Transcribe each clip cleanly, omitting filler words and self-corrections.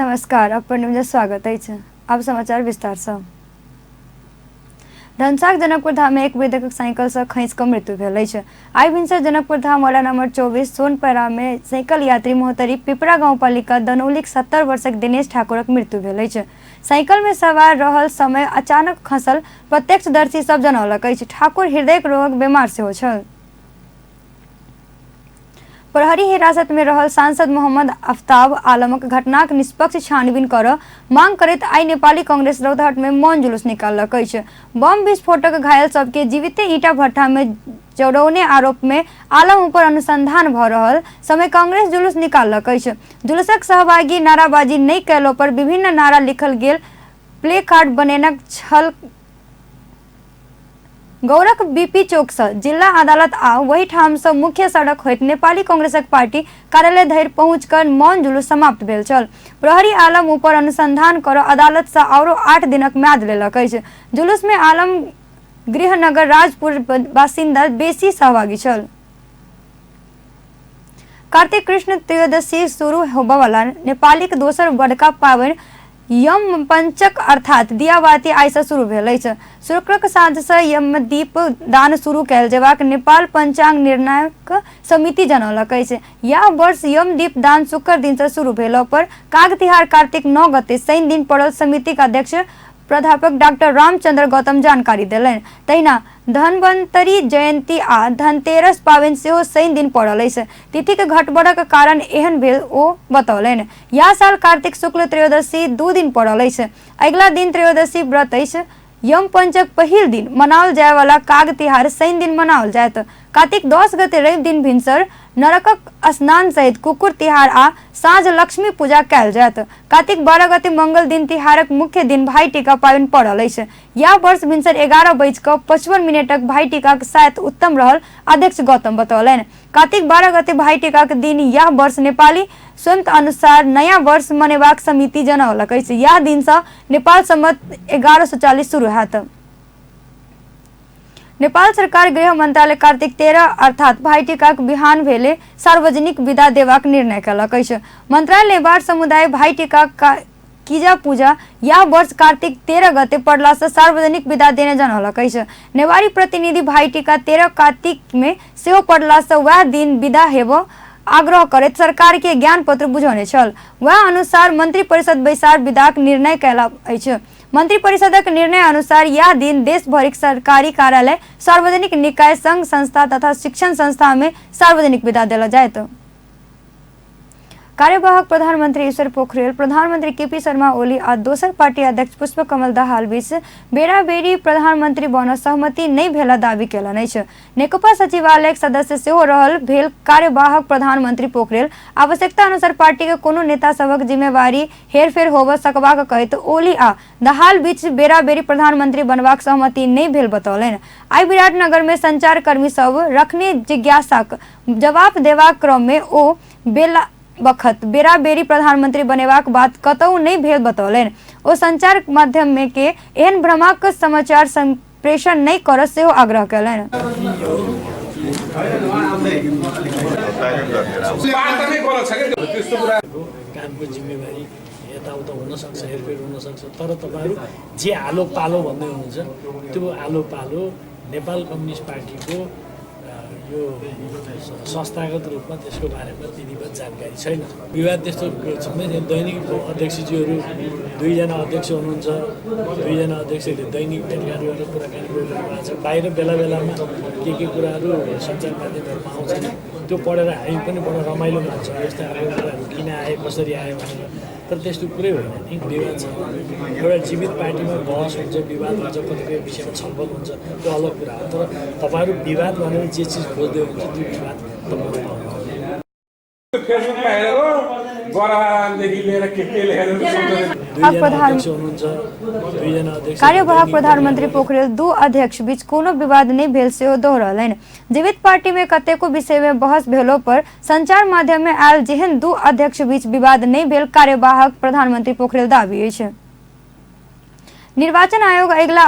नमस्कार, अपन स्वागत है। अब समाचार विस्तार से। धनसाक जनकपुर धाम में एक वृद्धक साइकिल से खींच कर मृत्यु भेल है। आई भिनसर जनकपुर धाम वाला नंबर 24 सोनपरा में साइकिल यात्री मोहतरी पिपरा गाउँपालिका दनौली 70 वर्षक दिनेश ठाकुरक मृत्यु भेल है। साइकिल में सवार रहल समय अचानक खसल प्रत्यक्षदर्शी सब जनौलक है। ठाकुर हृदय रोगक बीमार सेहो छल। प्रहरी हिरासत में रहल सांसद मोहम्मद आफ्ताब आलमक घटनाक निष्पक्ष छानबीन कर मांग करैत आई नेपाली कांग्रेस रौतहट में मौन जुलूस निकाललक अछि। बम विस्फोटक घायल सबके जीविते ईटा भट्ठा में जड़ौने आरोप में आलम ऊपर अनुसंधान भ रहल समय कांग्रेस जुलूस निकाललक अछि। जुलूसक सहभागी नाराबाजी नहीं कैलो पर विभिन्न नारा लिखल गेल प्ले कार्ड बनेनक छल। गौरक बीपी चौक से जिला अदालत आ वही ठाम से मुख्य सड़क होइत नेपाली कांग्रेसक पार्टी कार्यालय धरि पहुंचकर मौन जुलूस समाप्त भेल छल। प्रहरी आलम ऊपर अनुसंधान कर अदालत से औरो 8 दिनक म्याद लेलक अछि। जुलूस में आलम गृहनगर राजपुर बासिंदा बेसी सहभागी छल। कार्तिक कृष्ण त्रयोदशी शुरू होबय वाला नेपालीक दोसर बड़का पावनि यम पंचक अर्थात दियाबाती आई से शुरू भेल अछि। शुक्रक साँझ से यमदीप दान शुरू कैल जेबाक नेपाल पंचांग निर्णायक समिति जनौलक अछि। यह वर्ष यमदीप दान शुक्र दिन से शुरू भेला पर काग तिहार कार्तिक 9 गते शनि दिन पड़ल। समिति का अध्यक्ष प्राध्यापक डॉक्टर रामचंद्र गौतम जानकारी देलनि। तहिना धनवंतरी जयंती आ धनतेरस पावनि सेहो शनि दिन पड़ल अछि। तिथिक घटबड़क कारण एहन भेल ओ बतौलनि। या साल कार्तिक शुक्ल त्रयोदशी 2 दिन पड़ल अछि। अगिला दिन त्रयोदशी व्रत अछि। यम पंचक पहिल दिन मनाओल जाय वाला काग तिहार शनि दिन मनाओल जायत। कार्तिक 10 गते रवि दिन भिनसर नरकक स्नान सहित कुकुर तिहार आ साँझ लक्ष्मी पूजा कैल जायत। कार्तिक 12 गते मंगल दिन तिहारक मुख्य दिन भाई टीका पावनि पड़ल अछि। यह वर्ष भिनसर 11:55 भाई टीका शायद उत्तम रहल, अध्यक्ष गौतम बतौलनि। कार्तिक 12 गते भाई टीका के दिन यह वर्ष नेपाली स्वंत अनुसार नया वर्ष मनेबाक समिति जनौलक अछि। यह दिन से नेपाल संवत 1140 शुरू होयत। नेपाल सरकार गृह मंत्रालय कार्तिक 13 अर्थात भाई टीका बिहान भेले सार्वजनिक विदा देबाक निर्णय कयलक अछि। मंत्रालय नेवार समुदाय भाई टीका कीजा पूजा यह वर्ष कार्तिक 13 गते पड़ला से सार्वजनिक विदा देने जनौलक अछि। नेवारी प्रतिनिधि भाई टीका 13 कार्तिक में सेहो पड़ला से वह दिन विदा हेबो आग्रह करैत सरकार के ज्ञान पत्र बुझौने छल। वह अनुसार मंत्री परिषद बैसार विदाक निर्णय कयला अछि। मंत्री परिषदक निर्णय अनुसार यह दिन देश भरिक सरकारी कार्यालय, सार्वजनिक निकाय, संघ संस्था तथा शिक्षण संस्था में सार्वजनिक विदा देला जायत। कार्यवाहक प्रधानमंत्री ईश्वर पोखरेल, प्रधानमंत्री केपी शर्मा ओली आ दोसर पार्टी अध्यक्ष पुष्पकमल दाहाल बीच बेराबेरी प्रधानमंत्री बन सहमति नहीं भेला दावी केलनि अछि। नेकपा सचिवालयक सदस्य सेहो रहल भेल कार्यवाहक प्रधानमंत्री पोखरेल आवश्यकता अनुसार पार्टी के कोनो नेता सभक जिम्मेवारी हेरफेर होबय सकबाक कहैत ओली आ दाहाल बीच बेराबेरी प्रधानमंत्री बनबाक सहमति नहीं भेल बतौलनि। आई विराटनगर में संचार कर्मी सब रखने जिज्ञासाक जवाब देबाक क्रम में ओ बेला बखत बेराबेरी प्रधानमंत्री बनेबाक बात कतौ नहीं भेल बतौलनि। ओ संचार माध्यम में के एहन भ्रमक समाचार संप्रेषण नहीं कर सेहो आग्रह कयलनि। कामको जिम्मेवारी यताउता हुन सक्छ, हेरफेर हुन सक्छ, तर तपाईहरु जे आलो पालो भन्दै हुनुहुन्छ त्यो आलो पालो नेपाल कम्युनिस्ट पार्टीको यो संस्थागत रूपमा त्यसको बारेमा विधिवत जानकारी छैन। विवाद त्यस्तो छँदै दैनिक अध्यक्षज्यूहरू 2 जना अध्यक्ष हुनुहुन्छ, 2 जना अध्यक्षले दैनिक भेटघाट गरेर कुराकानी गरिरहेको छ। बाहिर बेला बेलामा के कुराहरू सञ्चार माध्यमहरूमा आउँछन्, त्यो पढेर हामी पनि बडो रमाइलो मान्छौँ। यस्ता कुराहरू किन आए, कसरी आयो भनेर, तर त्यस्तो कुरै होइन नि। विवाद छ, एउटा जीवित पार्टीमा बहस हुन्छ, विवाद हुन्छ, कतिपय विषयमा छलफल हुन्छ, त्यो अलग कुरा हो। तर तपाईँहरू विवाद भनेर जे चिज खोज्दै हुन्छ त्यो विवाद कार्यवाहक प्रधानमंत्री पोखरेल 2 अध्यक्ष बीच कोनो विवाद नहीं भेल सेहो दोहरौलनि। जीवित पार्टी में कतेको विषय में बहस भेलो पर संचार माध्यम में आयल जेहन 2 अध्यक्ष बीच विवाद नहीं भेल कार्यवाहक प्रधानमंत्री पोखरेल दावी अछि। निर्वाचन आयोग अगिला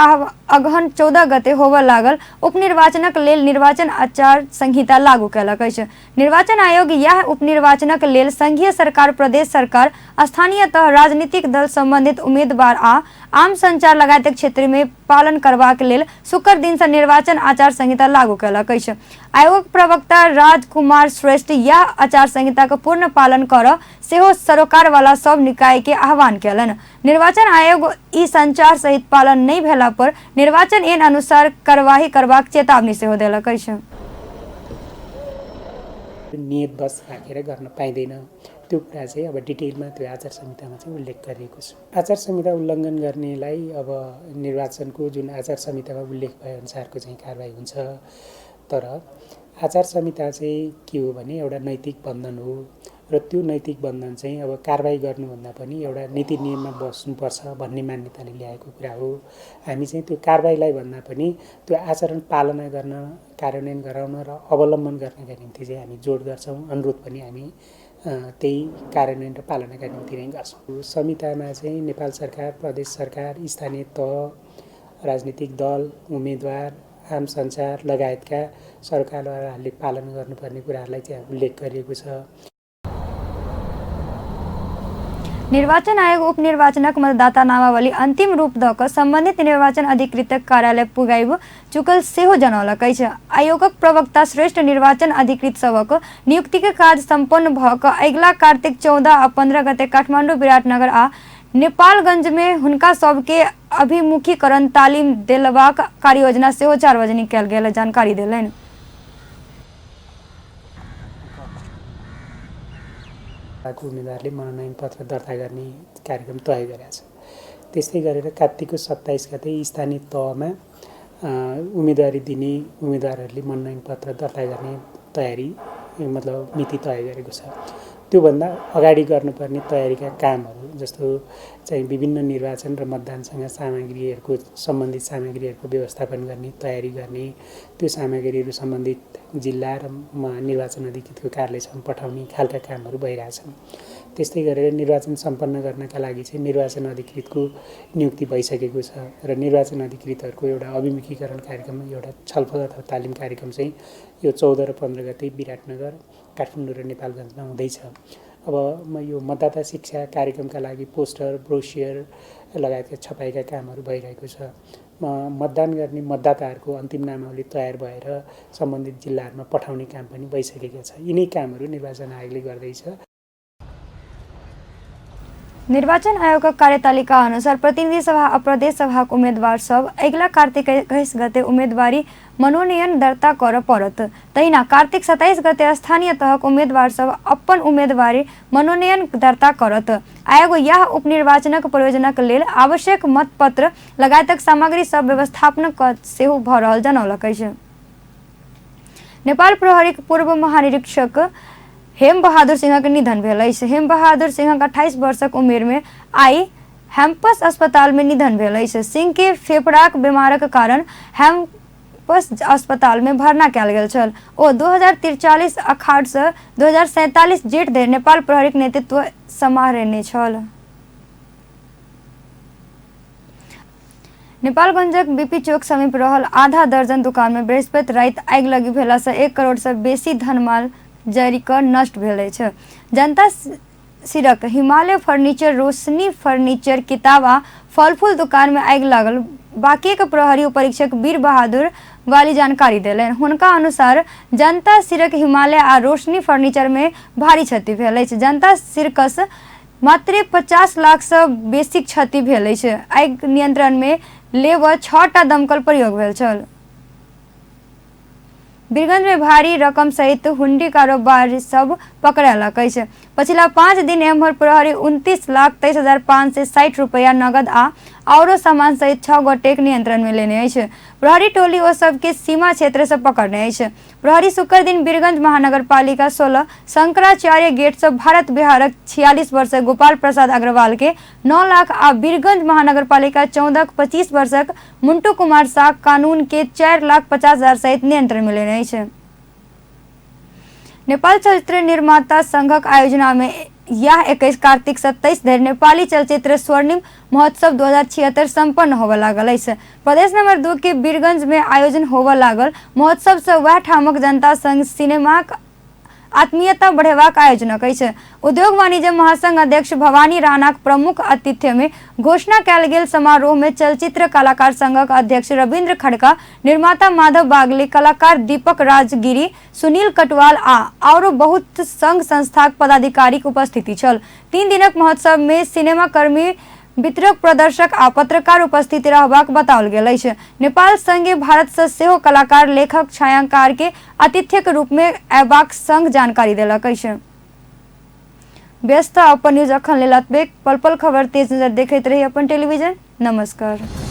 अगहन 14 गते होबय लागल उपनिर्वाचनक लेल निर्वाचन आचार संहिता लागू कयलक अछि। निर्वाचन आयोग यह उपनिर्वाचनक लेल संघीय सरकार, प्रदेश सरकार, स्थानीय तह, राजनीतिक दल, संबंधित उम्मीदवार आ आम संचार लगायत क्षेत्र में पालन करबाक लेल शुक्र दिन से निर्वाचन आचार संहिता लागू कयलक अछि। आयोग प्रवक्ता राजकुमार श्रेष्ठ यह आचार संहिता के पूर्ण पालन कर सेहो सरोकार वाला सब निकाय के आह्वान कयलनि। निर्वाचन आयोग ई संचार सहित पालन नहीं भेला पर निर्वाचन ऐन अनुसार कार्यवाही करबाक चेतावनी सेहो देलक अछि। नियत बस राखेर गर्न पाइँदैन त्यो कुरा चाहिँ अब डिटेलमा त्यो आचार संहितामा चाहिँ उल्लेख गरिएको छ। आचार संहिता उल्लङ्घन गर्नेलाई अब निर्वाचनको जुन आचार संहितामा उल्लेख भए अनुसारको चाहिँ कारबाही हुन्छ। तर आचार संहिता चाहिँ के हो भने एउटा नैतिक बन्धन हो र त्यो नैतिक बन्धन चाहिँ अब कारबाही गर्नुभन्दा पनि एउटा नीति नियममा बस्नुपर्छ भन्ने मान्यताले ल्याएको कुरा हो। हामी चाहिँ त्यो कारबाहीलाई भन्दा पनि त्यो आचरण पालना गर्न, कार्यान्वयन गराउन र अवलम्बन गर्नका निम्ति चाहिँ हामी जोड गर्छौँ। अनुरोध पनि हामी त्यही कार्यान्वयन र पालनाका निम्ति नै गर्छौँ। संहितामा चाहिँ नेपाल सरकार, प्रदेश सरकार, स्थानीय तह, राजनीतिक दल, उम्मेदवार, आम सञ्चार लगायतका सरकारहरूले पालन गर्नुपर्ने कुराहरूलाई चाहिँ उल्लेख गरिएको छ। निर्वाचन आयोग उपनिर्वाचनक मतदाता नामावली अंतिम रूप द क संबंधित निर्वाचन अधिकृत कार्यालय पुगाइब चुकल सेहो जनौलक अछि। आयोगक प्रवक्ता श्रेष्ठ निर्वाचन अधिकृत सबक नियुक्ति के कार्य संपन्न भ क अगिला कार्तिक 14 आ 15 गते काठमाडौँ, विराटनगर आ नेपालगंज में हुनका सबके अभिमुखीकरण तालीम देलबाक कार्ययोजना सेहो सार्वजनिक कयल गेल जानकारी देलनि। उम्मेदवारले मनोनयन पत्र दर्ता गर्ने कार्यक्रम तय गरेका छ। त्यस्तै गरेर कार्तिकको 27 गते स्थानीय तहमा उम्मेदवारी दिने उम्मेदवारहरूले मनोनयन पत्र दर्ता गर्ने तयारी मतलब मिति तय गरेको छ। त्योभन्दा अगाडि गर्नुपर्ने तयारीका कामहरू जस्तो चाहिँ विभिन्न निर्वाचन र मतदानसँग सामग्रीहरूको सम्बन्धित सामग्रीहरूको व्यवस्थापन गर्ने, तयारी गर्ने, त्यो सामग्रीहरू सम्बन्धित जिल्ला र निर्वाचन अधिकृतको कार्यालयसम्म पठाउने खालका कामहरू भइरहेछन्। त्यस्तै गरेर निर्वाचन सम्पन्न गर्नका लागि चाहिँ निर्वाचन अधिकृतको नियुक्ति भइसकेको छ र निर्वाचन अधिकृतहरूको एउटा अभिमुखीकरण कार्यक्रम, एउटा छलफल अथवा तालिम कार्यक्रम चाहिँ यो 14 र 15 गते विराटनगर, काठमाडौँ र नेपालगञ्जमा हुँदैछ। अब यो मतदाता शिक्षा कार्यक्रमका लागि पोस्टर, ब्रोसियर लगायतका छपाईका कामहरू भइरहेको छ। मतदान गर्ने मतदाताहरूको अन्तिम नामावली तयार भएर सम्बन्धित जिल्लाहरूमा पठाउने काम पनि भइसकेको छ। यिनै कामहरू निर्वाचन आयोगले गर्दैछ। निर्वाचन आयोग कार्यतालिका अनुसार प्रतिनिधि सभा और प्रदेश सभा उम्मीदवार सब अगला कार्तिक 21 गते उम्मीदवारी मनोनयन दर्ता कर पड़त। तहिना कार्तिक 27 गते स्थानीय तहक उम्मीदवार सब अपन उम्मीदवारी मनोनयन दर्ता करत। आयोग यह उपनिर्वाचनक प्रयोजनक लेल आवश्यक मतपत्र लगायतक सामग्री सब व्यवस्थापन सेहो भ रहल जनौलक अछि। नेपाल प्रहरीक पूर्व महानिरीक्षक हेम बहादुर सिंह के निधन भेल अछि। हेम बहादुर सिंह 28 वर्षक उमेर में आई हेम्पस अस्पताल में निधन भेल अछि। सिंह के फेफड़ाक बीमारक कारण हेम्पस अस्पताल में भर्ना कयल गेल छल। ओ 2043 अखाड़ से 2047 जेठ धरि नेपाल प्रहरीक नेतृत्व सम्हारने छल। नेपालगंजक बीपी चौक समीप रहल आधा दर्जन दुकान में बृहस्पति राति आगि लगी भेला से 1 करोड़ से बेसी धनमाल जरि क नष्ट भेल अछि। जनता सिरक हिमालय फर्नीचर, रोशनी फर्नीचर, किताब आ फल फूल दुकान में आगि लागल बाकी के प्रहरी परीक्षक वीर बहादुर वाली जानकारी देलनि। हुनका अनुसार जनता सिरक हिमालय आ रोशनी फर्नीचर में भारी क्षति भेल अछि। जनता सिरकस मात्र 50 लाख से बेसी क्षति भेल अछि। आगि नियंत्रण में लेब 6 टा दमकल प्रयोग भेल छल। वीरगंज में भारी रकम सहित हुंडी कारोबारी सब पकड़लक अछि। पछिला 5 दिन एम्हर प्रहरी 29,23,560 रुपया नगद आरो सामान सहित 6 गोटे नियंत्रण में लेने अछि। प्रहरी टोली ओ सबके सीमा क्षेत्र से पकड़ने अछि। प्रहरी शुक्र दिन वीरगंज महानगर पालिका 16 शंकराचार्य गेट से भारत बिहारक 46 वर्षीय गोपाल प्रसाद अग्रवाल के 9 लाख आ वीरगंज महानगर पालिका 14 25 वर्षक मुंटू कुमार शाह कानून के 4,50,000 सहित नियंत्रण में लेने अछि। नेपाल चलचित्र निर्माता संघक आयोजना में यह 21 कार्तिक 27 धरि नेपाली चलचित्र स्वर्णिम महोत्सव 2076 संपन्न होबे लागल अछि। प्रदेश नंबर 2 के वीरगंज में आयोजन होबे लागल महोत्सव से वह ठामक जनता संग सिनेमाक आत्मीयता बढ़ेबाक आयोजनक अछि। उद्योग वाणिज्य महासंघ अध्यक्ष भवानी राणाक प्रमुख आतिथ्य में घोषणा कयल गेल समारोह में चलचित्र कलाकार संघक अध्यक्ष रविंद्र खड़का, निर्माता माधव बागले, कलाकार दीपक राजगिरी, सुनील कटवाल और बहुत संघ संस्थाक पदाधिकारी उपस्थिति छल। 3 दिनक महोत्सव में सिनेमा कर्मी, वितरक, प्रदर्शक आ पत्रकार उपस्थित रहबाक बताओल गेल अछि। नेपाल संगे भारत से सेहो कलाकार, लेखक, छायांकन के आतिथ्यक रूप में अयबाक संग जानकारी देलक अछि। व्यस्त अपन न्यूज अखन लेल एतबे। पल पल खबर तेज नजर देखैत रही अपन टेलीविजन। नमस्कार।